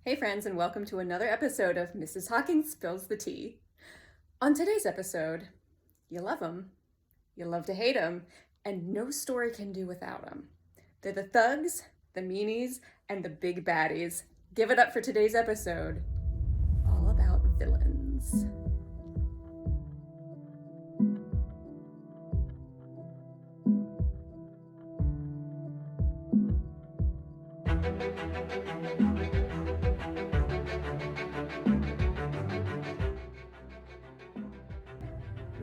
Hey friends, and welcome to another episode of Mrs. Hawkins Spills the Tea. On today's episode, you love them, you love to hate them, and no story can do without them. They're the thugs, the meanies, and the big baddies. Give it up for today's episode, all about villains.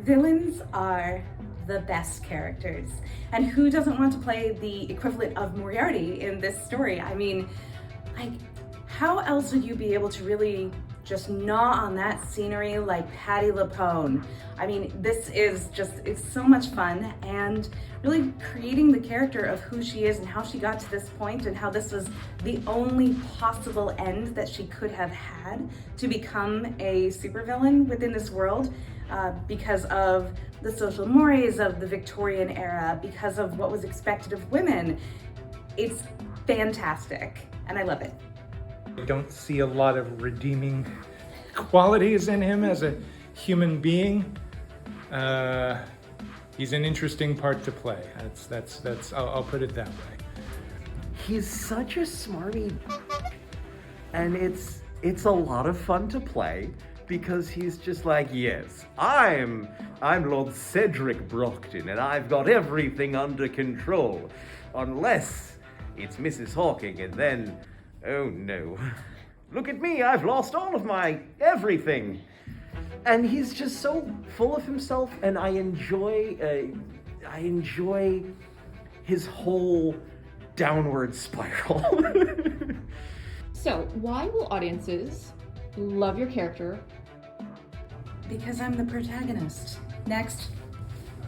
Villains are the best characters. And who doesn't want to play the equivalent of Moriarty in this story? I mean, like, how else would you be able to really just gnaw on that scenery like Patti LuPone? I mean, this is it's so much fun, and really creating the character of who she is and how she got to this point and how this was the only possible end that she could have had to become a supervillain within this world. Because of the social mores of the Victorian era, because of what was expected of women. It's fantastic, and I love it. I don't see a lot of redeeming qualities in him as a human being. He's an interesting part to play. I'll put it that way. He's such a smarmy, and it's a lot of fun to play because he's just like, yes, I'm Lord Cedric Brockton, and I've got everything under control, unless it's Mrs. Hawking, and then, oh no, look at me, I've lost all of my everything. And he's just so full of himself, and I enjoy his whole downward spiral. So, why will audiences love your character? Because I'm the protagonist. Next.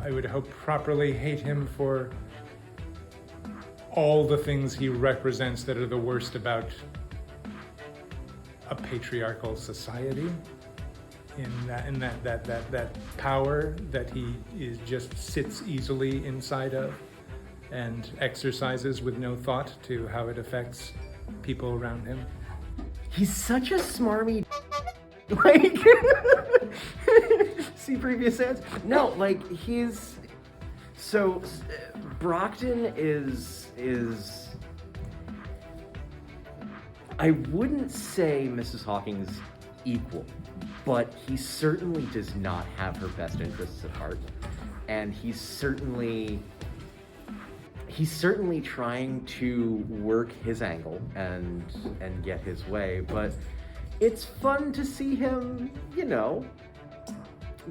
I would hope properly hate him for all the things he represents that are the worst about a patriarchal society. In that power that he just sits easily inside of and exercises with no thought to how it affects people around him. He's such a smarmy, like, see previous ads? No, like, Brockton is, I wouldn't say Mrs. Hawking's equal, but he certainly does not have her best interests at heart, and he's certainly trying to work his angle and get his way, but it's fun to see him,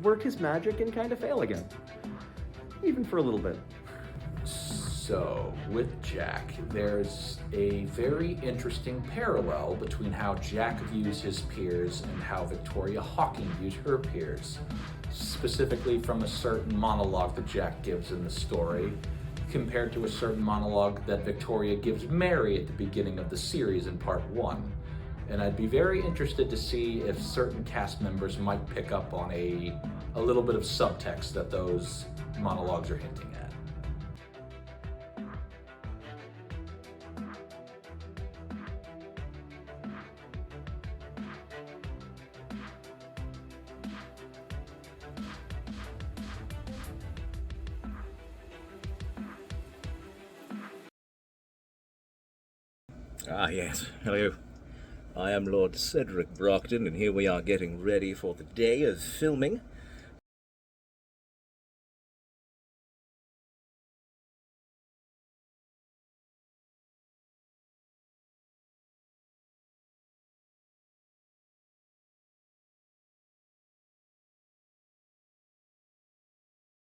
work his magic and kind of fail again, even for a little bit. So, with Jack, there's a very interesting parallel between how Jack views his peers and how Victoria Hawking views her peers, specifically from a certain monologue that Jack gives in the story, compared to a certain monologue that Victoria gives Mary at the beginning of the series in part 1. And I'd be very interested to see if certain cast members might pick up on a little bit of subtext that those monologues are hinting at. Ah, yes. Hello. I am Lord Cedric Brockton, and here we are getting ready for the day of filming.